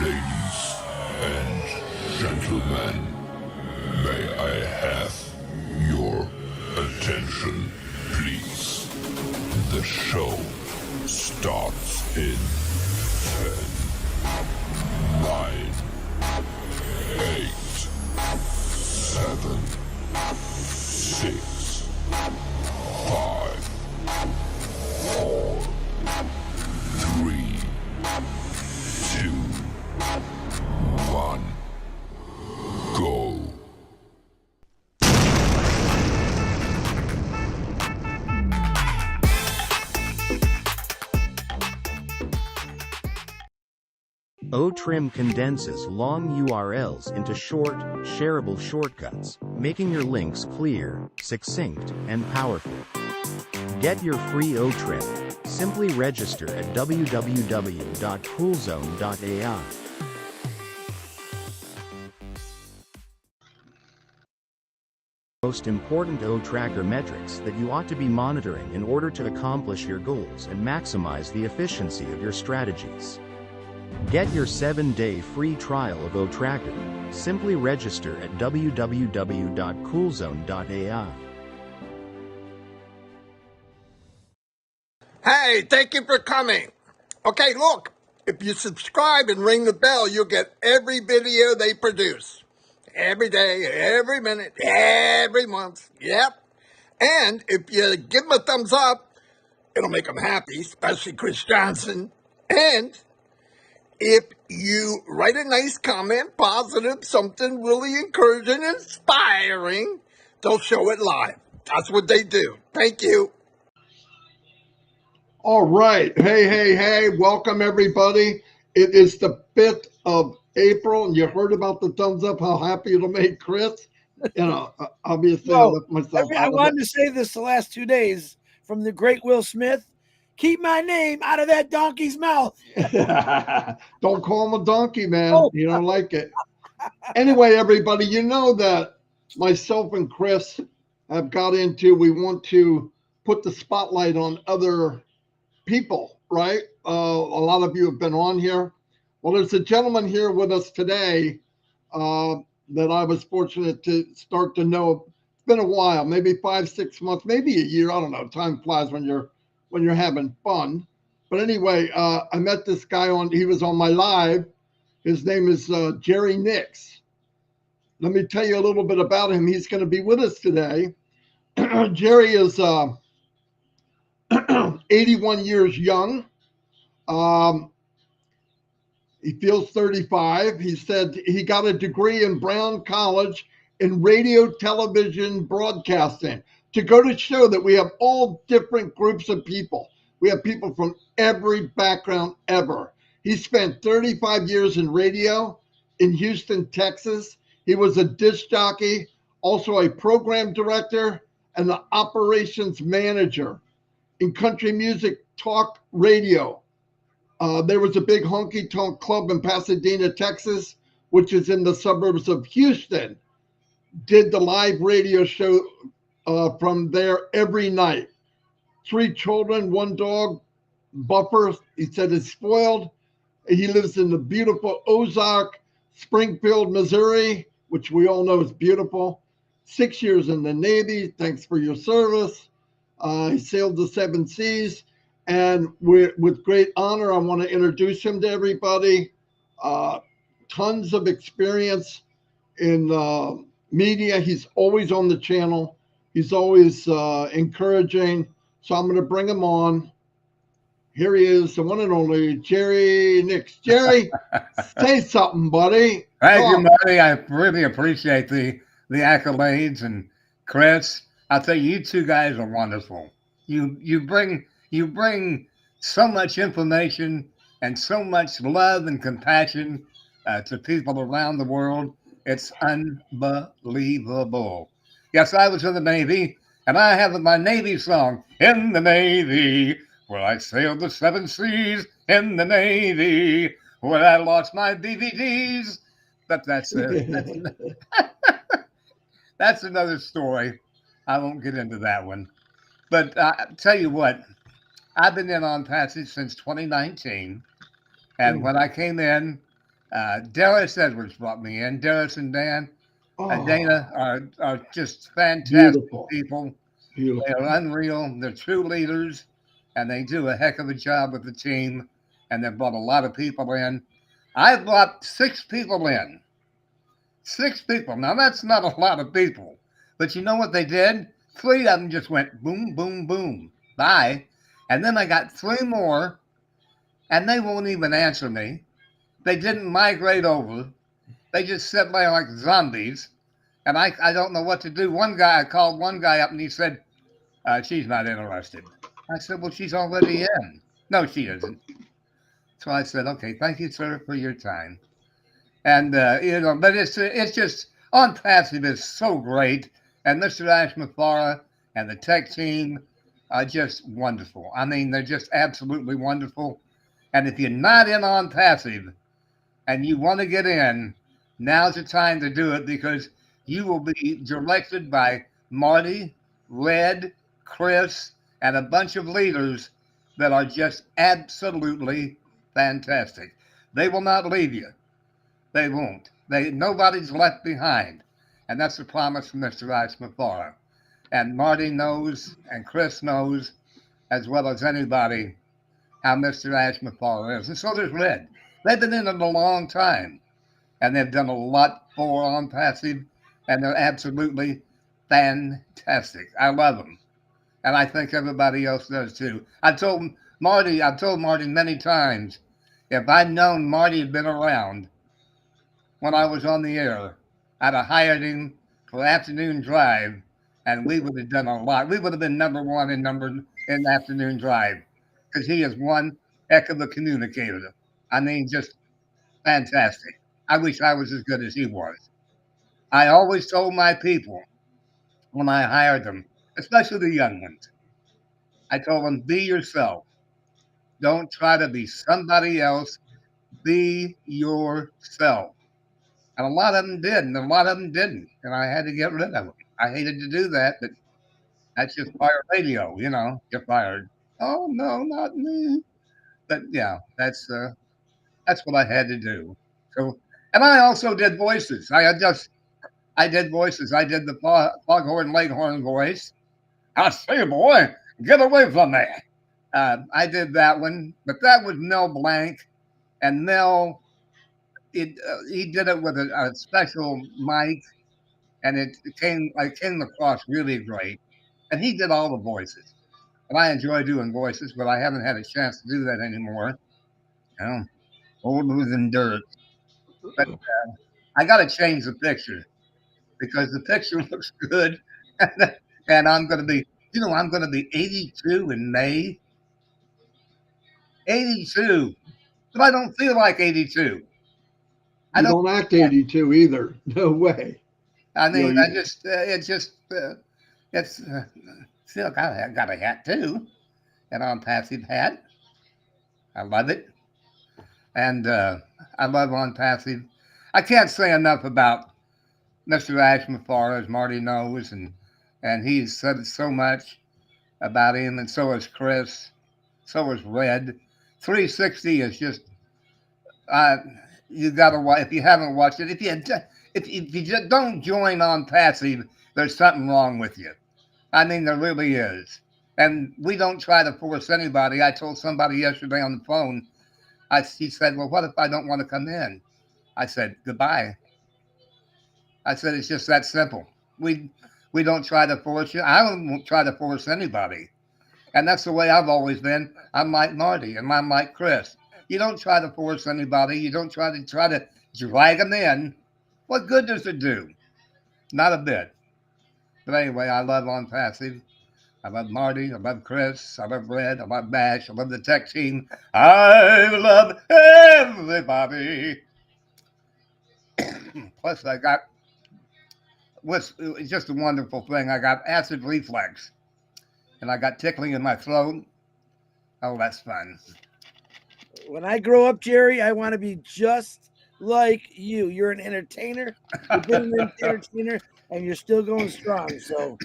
Ladies and gentlemen, may I have your attention, please? The show starts in 10, 9, 8, 7, 6, 5, 4, 3, 2, 1, go. OTrim condenses long URLs into short, shareable shortcuts, making your links clear, succinct, and powerful. Get your free OTrim. Simply register at www.coolzone.ai. Most important O-Tracker metrics that you ought to be monitoring in order to accomplish your goals and maximize the efficiency of your strategies. Get your 7-day free trial of O-Tracker. Simply register at www.coolzone.ai. Hey, thank you for coming. Okay, look, if you subscribe and ring the bell, you'll get every video they produce. Every day, every minute, every month. Yep. And if you give them a thumbs up, it'll make them happy, especially Chris Johnson. And if you write a nice comment, positive, something really encouraging, inspiring, they'll show it live. That's what they do. Thank you. All right. Hey. Welcome, everybody. It is the 5th of April, and you heard about the thumbs up, how happy it'll make Chris. Obviously, I left myself I wanted to say this the last 2 days from the great Will Smith. Keep my name out of that donkey's mouth. Don't call him a donkey, man. Oh. You don't like it. Anyway, everybody, you know that myself and Chris have got into, we want to put the spotlight on other people, right? A lot of you have been on here. Well, there's a gentleman here with us today that I was fortunate to start to know. It's been a while, maybe 5-6 months, maybe a year. I don't know. Time flies when you're having fun. But anyway, I met this guy he was on my live. His name is Jerry Nix. Let me tell you a little bit about him. He's going to be with us today. Jerry is 81 years young. He feels 35. He said he got a degree in Brown College in radio, television, broadcasting, to go to show that we have all different groups of people. We have people from every background ever. He spent 35 years in radio in Houston, Texas. He was a disc jockey, also a program director and the operations manager in country music talk radio. There was a big honky tonk club in Pasadena, Texas, which is in the suburbs of Houston. Did the live radio show from there every night. 3 children, 1 dog, Buffer, he said, is spoiled. He lives in the beautiful Ozark, Springfield, Missouri, which we all know is beautiful. 6 years in the Navy. Thanks for your service. He sailed the 7 seas. And with great honor, I want to introduce him to everybody. Tons of experience in media. He's always on the channel. He's always encouraging. So I'm going to bring him on. Here he is, the one and only Jerry Nix. Jerry, say something, buddy. Thank you, Marty. I really appreciate the accolades. And Chris, I'll tell you, you two guys are wonderful. You bring so much information and so much love and compassion to people around the world. It's unbelievable. Yes, I was in the Navy, and I have my Navy song, In the Navy, where I sailed the 7 seas, in the Navy, where I lost my DVDs. But that's that's another story. I won't get into that one. But I tell you what, I've been in ONPASSIVE since 2019. And when I came in, Darius Edwards brought me in. Darius and Dan, Dana Oh, are just fantastic beautiful, people. They beautiful. are unreal. They're true leaders, and they do a heck of a job with the team. And they've brought a lot of people in. I brought 6 people in. 6 people. Now that's not a lot of people, but you know what they did? 3 of them just went boom, boom, boom, bye, and then I got 3 more, and they won't even answer me. They didn't migrate over. They just sit there like zombies, and I don't know what to do. I called one guy up, and he said, she's not interested. I said, well, she's already in. No, she isn't. So I said, okay, thank you, sir, for your time. And, but it's just, On Passive is so great. And Mr. Ash Mafara and the tech team are just wonderful. I mean, they're just absolutely wonderful. And if you're not in On Passive and you want to get in, now's the time to do it, because you will be directed by Marty, Red, Chris, and a bunch of leaders that are just absolutely fantastic. They will not leave you. They won't. Nobody's left behind. And that's the promise from Mr. Ice Mafara. And Marty knows, and Chris knows, as well as anybody, how Mr. Ash Mafara is. And so does Red. They've been in it a long time, and they've done a lot for On Passive, and they're absolutely fantastic. I love them, and I think everybody else does too. I've told Marty many times, if I'd known Marty had been around when I was on the air, I'd have hired him for afternoon drive, and we would have done a lot. We would have been number one in afternoon drive, because he is one heck of a communicator. I mean, just fantastic. I wish I was as good as he was. I always told my people when I hired them, especially the young ones, I told them, be yourself. Don't try to be somebody else. Be yourself. And a lot of them did, and a lot of them didn't. And I had to get rid of them. I hated to do that, but that's just fire radio, you're fired. Oh, no, not me. But yeah, that's what I had to do. So, and I also did voices. I did voices. I did the Foghorn Leghorn voice. I say, boy, get away from me. I did that one, but that was Mel Blanc, and Mel, he did it with a special mic, and it came across really great. And he did all the voices, and I enjoy doing voices, but I haven't had a chance to do that anymore. Older than dirt. But I got to change the picture, because the picture looks good, and I'm going to be, I'm going to be 82 in May. 82, but I don't feel like 82. I You don't. don't act 82 either. No way. I You know, mean, it's still got a hat too, an On Passive hat. I love it, and I love On Passive. I can't say enough about Mr. Ash Mafara, as Marty knows, and he's said so much about him, and so has Chris, so has Red. 360 is just, you got to watch. If you haven't watched it, if you just don't join On Passive, there's something wrong with you. I mean, there really is. And we don't try to force anybody. I told somebody yesterday on the phone, he said, well, what if I don't want to come in? I said, goodbye. I said, it's just that simple. We don't try to force you. I don't try to force anybody. And that's the way I've always been. I'm like Marty, and I'm like Chris. You don't try to force anybody. You don't try to drag them in. What good does it do? Not a bit. But anyway, I love On Passive. I love Marty. I love Chris. I love Red. I love Bash. I love the tech team. I love everybody. Plus, it's just a wonderful thing. I got acid reflux, and I got tickling in my throat. Oh, that's fun. When I grow up, Jerry, I want to be just like you. You're an entertainer. You've been an entertainer, and you're still going strong. So,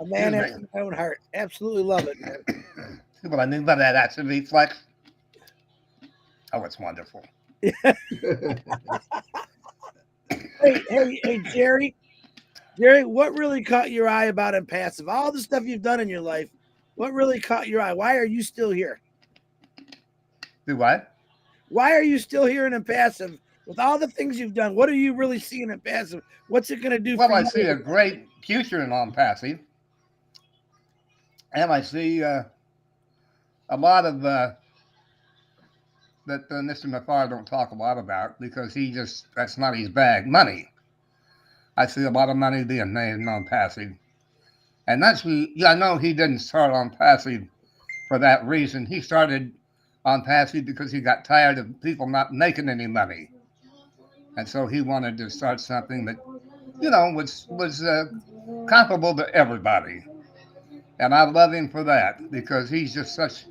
a man after my own heart. Absolutely love it, man. See what I mean by that acid reflux? Oh, it's wonderful. Hey, Jerry. Jerry, what really caught your eye about Impassive? All the stuff you've done in your life, what really caught your eye? Why are you still here? Do what? Why are you still here in Impassive with all the things you've done? What are you really seeing in Impassive? What's it going to do Well, for I you? see a great future in ONPASSIVE, and I see a lot of that Mr. Mafar don't talk a lot about because that's not his bag. Money. I see a lot of money being made in ONPASSIVE, and I know he didn't start ONPASSIVE for that reason. He started ONPASSIVE because he got tired of people not making any money, and so he wanted to start something that was comparable to everybody. And I love him for that because he's just such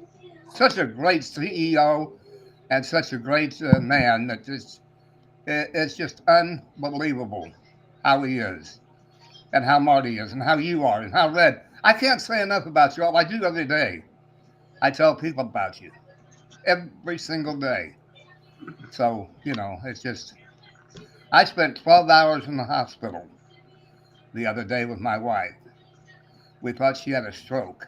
a great CEO and such a great man that it's just unbelievable how he is and how Marty is and how you are and how Red. I can't say enough about you all. I do every day. I tell people about you every single day. So, it's just, I spent 12 hours in the hospital the other day with my wife. We thought she had a stroke,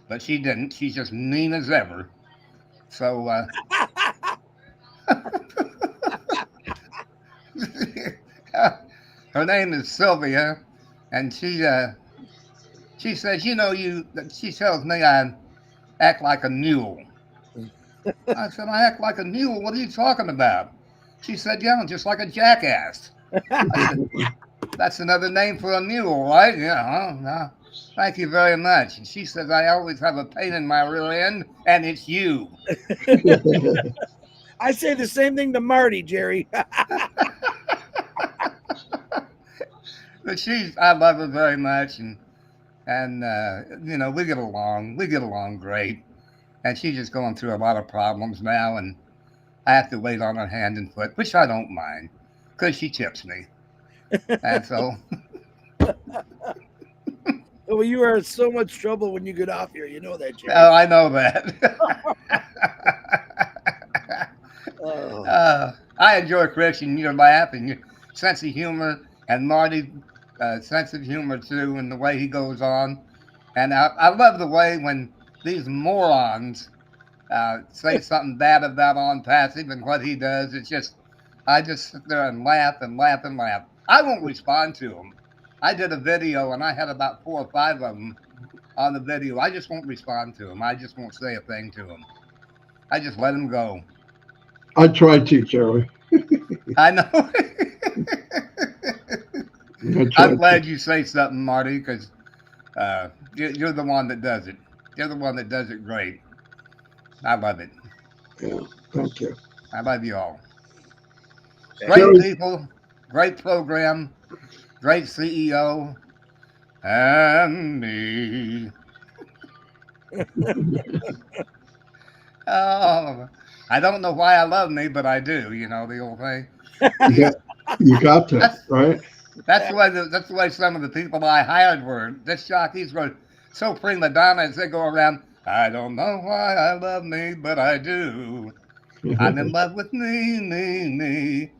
but she didn't. She's just mean as ever. So, her name is Sylvia, and she says, she tells me I act like a mule. I said, I act like a mule? What are you talking about? She said, yeah, I'm just like a jackass. I said, that's another name for a mule, right? Yeah, huh? No. Thank you very much. And she says, I always have a pain in my rear end, and it's you. I say the same thing to Marty, Jerry. But I love her very much, and we get along. We get along great. And she's just going through a lot of problems now, and I have to wait on her hand and foot, which I don't mind, because she tips me. And so, Well, you are in so much trouble when you get off here. You know that, Jerry. I know that. I enjoy Christian, your laugh and your sense of humor, and Marty's sense of humor too, and the way he goes on. And I love the way when these morons say something bad about ONPASSIVE and what he does. I just sit there and laugh and laugh and laugh. I won't respond to them. I did a video and I had about 4 or 5 of them on the video. I just won't respond to them. I just won't say a thing to them. I just let them go. I try to, Jerry. I know. I'm glad you say something, Marty, because you're the one that does it. You're the one that does it great. I love it. Yeah, thank you. I love you all. Thank Great Jerry, people, great program, great CEO, and me. Oh, I don't know why I love me, but I do. You know the old thing. you got to, That's right? that's the way some of the people I hired were. Disc jockeys were so prima donna as they go around. I don't know why I love me, but I do. I'm in love with me.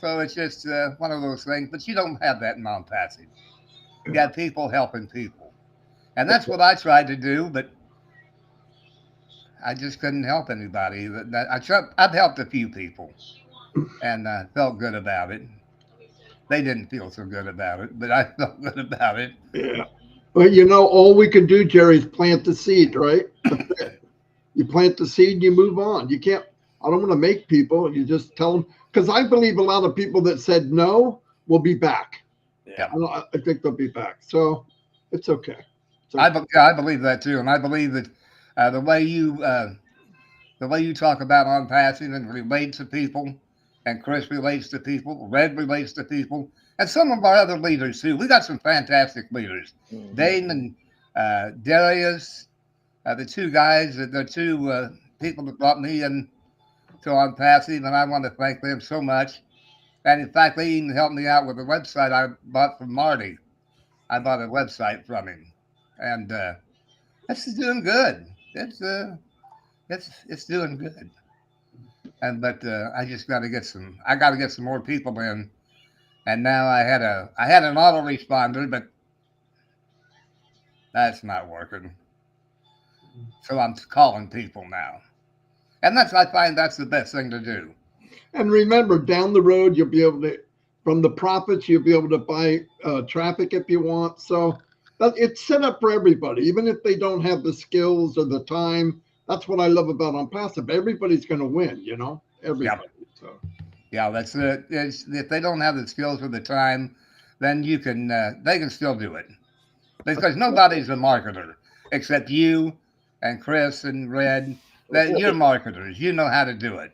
So it's just one of those things. But you don't have that in ONPASSIVE. You got people helping people, and that's what I tried to do. But I just couldn't help anybody. I've helped a few people, and felt good about it. They didn't feel so good about it, but I felt good about it. Yeah. But all we can do, Jerry, is plant the seed, right? You plant the seed, you move on. You can't, I don't want to make people, you just tell them, because I believe a lot of people that said no will be back. Yeah. I think they'll be back. So it's okay. I believe that too, and I believe that the way you talk about ONPASSIVE and relate to people, and Chris relates to people, Red relates to people, and some of our other leaders too. We got some fantastic leaders. Mm-hmm. Dane and Darius, the two guys, the two people that brought me in to ONPASSIVE, and I want to thank them so much. And in fact, they even helped me out with a website I bought from Marty. I bought a website from him, and it's doing good. It's doing good. but I just got to get some. I got to get some more people in. And now I had an autoresponder, but that's not working. So I'm calling people now, and I find that's the best thing to do. And remember, down the road, you'll be able to, from the profits, you'll be able to buy traffic if you want. So it's set up for everybody, even if they don't have the skills or the time. That's what I love about OnPassive. Everybody's going to win, everybody. Yeah. So. Yeah, that's it. If they don't have the skills or the time, then they can still do it, because nobody's a marketer except you and Chris and Red. That you're marketers. You know how to do it,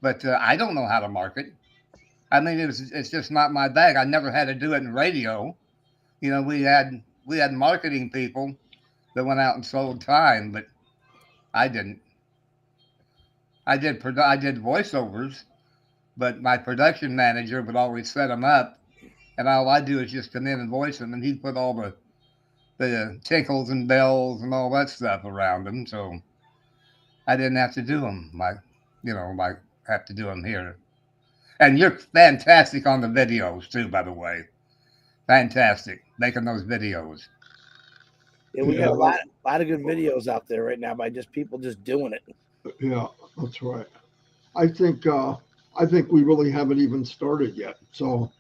but I don't know how to market. I mean, it's just not my bag. I never had to do it in radio. We had marketing people that went out and sold time, but I didn't. I did voiceovers, but my production manager would always set them up, and all I do is just come in and voice them, and he'd put all the tinkles and bells and all that stuff around them, so I didn't have to do them. I have to do them here. And you're fantastic on the videos too, by the way. Fantastic making those videos. Yeah, we got a lot of good videos out there right now by just people just doing it. Yeah, that's right. I think we really haven't even started yet. So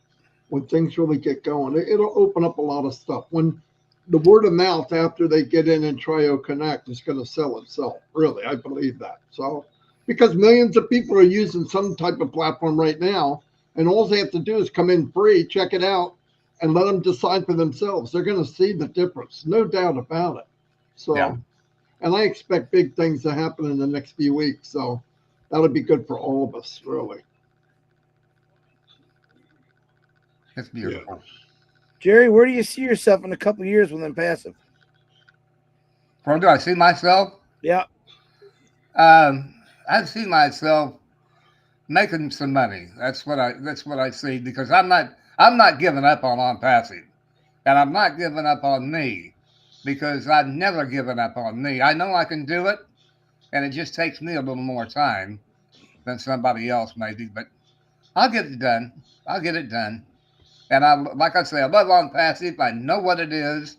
when things really get going, it'll open up a lot of stuff. When the word of mouth after they get in and Trio Connect is going to sell itself. Really, I believe that. So because millions of people are using some type of platform right now, and all they have to do is come in free, check it out, and let them decide for themselves. They're going to see the difference, no doubt about it. So, yeah. And I expect big things to happen in the next few weeks. So that'll be good for all of us, really. That's beautiful. Yeah. Jerry, where do you see yourself in a couple of years with OnPassive? Where do I see myself? Yeah. I see myself making some money. That's what I see, because I'm not giving up on OnPassive, and I'm not giving up on me, because I've never given up on me. I know I can do it, and it just takes me a little more time than somebody else maybe, but I'll get it done. I'll get it done. And like I say, I love OnPassive. I know what it is.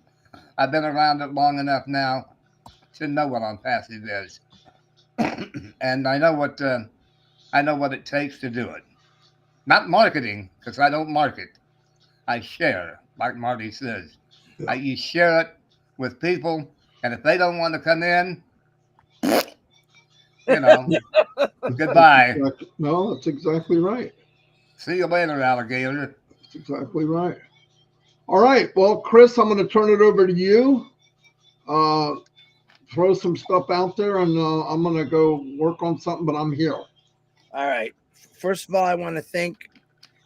I've been around it long enough now to know what OnPassive is, and I know what it takes to do it. Not marketing, because I don't market. I share, like Marty says. You share it with people, and if they don't want to come in, goodbye. No, that's exactly right. See you later, alligator. That's exactly right. All right. Well, Chris, I'm going to turn it over to you. Throw some stuff out there, and I'm going to go work on something, but I'm here. All right. First of all, I want to thank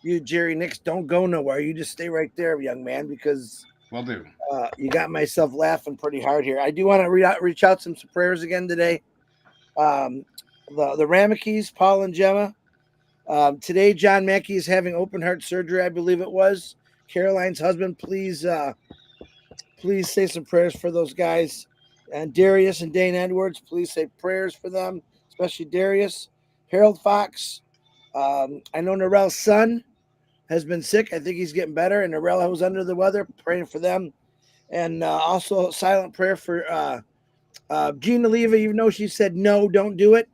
you, Jerry Nix. Don't go nowhere. You just stay right there, young man, because will do. You got myself laughing pretty hard here. I do want to reach out some prayers again today. The Ramekis, Paul and Gemma. Today, John Mackey is having open heart surgery, I believe it was. Caroline's husband, please say some prayers for those guys. And Darius and Dane Edwards, please say prayers for them, especially Darius. Harold Fox. I know Narelle's son has been sick. I think he's getting better. And Narelle was under the weather, praying for them. And also silent prayer for Jean Oliva, even though she said, no, don't do it.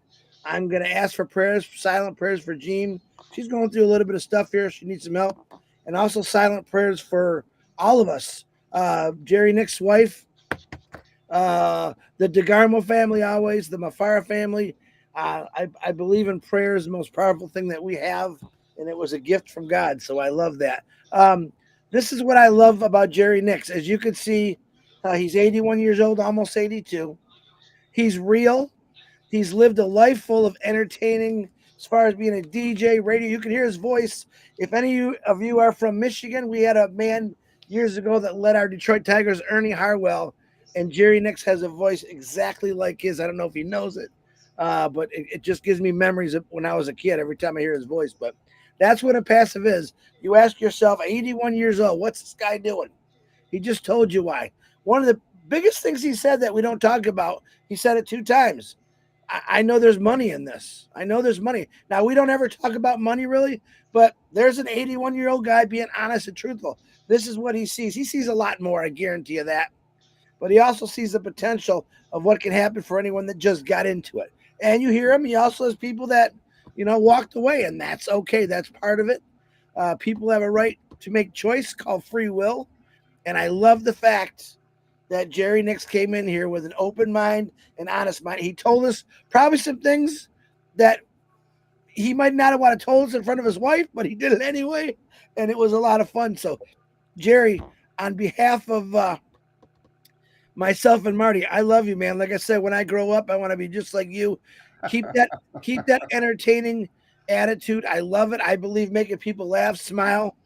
I'm going to ask for prayers, silent prayers for Jean. She's going through a little bit of stuff here. She needs some help. And also silent prayers for all of us. Jerry Nick's wife, the DeGarmo family always, the Mafara family. I believe in prayer is the most powerful thing that we have, and it was a gift from God, so I love that. This is what I love about Jerry Nix. As you can see, he's 81 years old, almost 82. He's real. He's lived a life full of entertaining as far as being a DJ, radio. You can hear his voice. If any of you are from Michigan, we had a man years ago that led our Detroit Tigers, Ernie Harwell, and Jerry Nix has a voice exactly like his. I don't know if he knows it, but it just gives me memories of when I was a kid every time I hear his voice. But that's what OnPassive is. You ask yourself, 81 years old, what's this guy doing? He just told you why. One of the biggest things he said that we don't talk about, he said it 2 times. I know there's money in this. I know there's money. Now, we don't ever talk about money really, but there's an 81-year-old guy being honest and truthful. This is what he sees. He sees a lot more, I guarantee you that. But he also sees the potential of what can happen for anyone that just got into it. And you hear him. He also has people that, walked away, and that's okay. That's part of it. People have a right to make choice called free will. And I love the fact that Jerry Nix came in here with an open mind and honest mind. He told us probably some things that he might not have wanted to told us in front of his wife, but he did it anyway. And it was a lot of fun. So, Jerry, on behalf of myself and Marty, I love you, man. Like I said, when I grow up, I want to be just like you. Keep that entertaining attitude. I love it. I believe making people laugh, smile.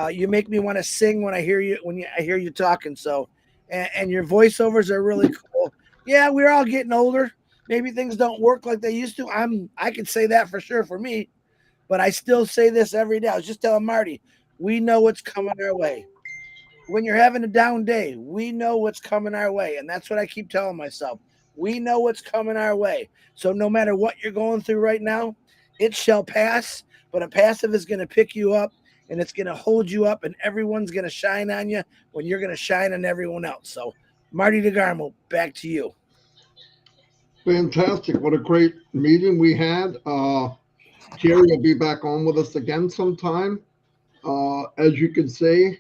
You make me want to sing when I hear you talking. So, and your voiceovers are really cool. Yeah, we're all getting older. Maybe things don't work like they used to. I can say that for sure for me, but I still say this every day. I was just telling Marty, we know what's coming our way. When you're having a down day, we know what's coming our way. And that's what I keep telling myself. We know what's coming our way. So no matter what you're going through right now, it shall pass. But a passive is going to pick you up and it's going to hold you up, and everyone's going to shine on you when you're going to shine on everyone else. So, Marty DeGarmo, back to you. Fantastic. What a great meeting we had. Jerry will be back on with us again sometime. As you can see,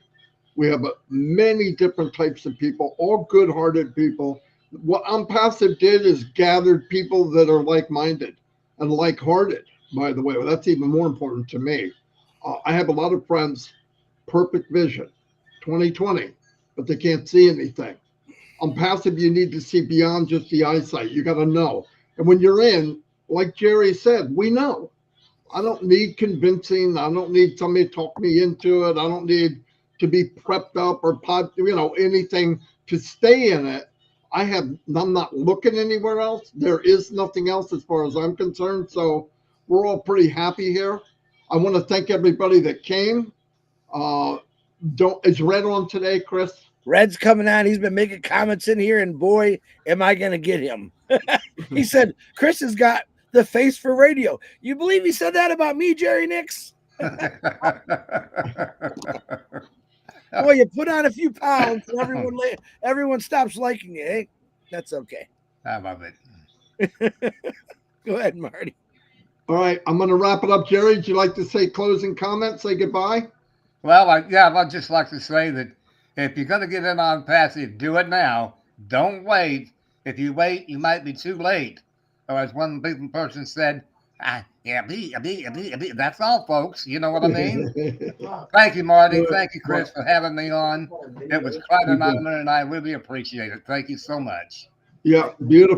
we have many different types of people, all good-hearted people. What ONPASSIVE did is gathered people that are like-minded and like-hearted, by the way. Well, that's even more important to me. I have a lot of friends, perfect vision, 20/20, but they can't see anything. ONPASSIVE, you need to see beyond just the eyesight. You got to know. And when you're in, like Jerry said, we know. I don't need convincing. I don't need somebody to talk me into it. I don't need to be prepped up or anything to stay in it. I'm not looking anywhere else. There is nothing else as far as I'm concerned. So we're all pretty happy here. I want to thank everybody that came. Is Red on today, Chris? Red's coming on. He's been making comments in here, and boy, am I going to get him. He said, Chris has got the face for radio. You believe he said that about me, Jerry Nix? Boy, you put on a few pounds and everyone stops liking you, eh? That's okay. I love it. Go ahead, Marty. All right, I'm going to wrap it up. Jerry, would you like to say closing comments, say goodbye? Well, I'd just like to say that if you're going to get in on passive, do it now. Don't wait. If you wait, you might be too late. Or as one person said, that's all, folks. You know what I mean? Thank you, Marty. Thank you, Chris, for having me on. It was quite an honor, and I really appreciate it. Thank you so much. Yeah, beautiful.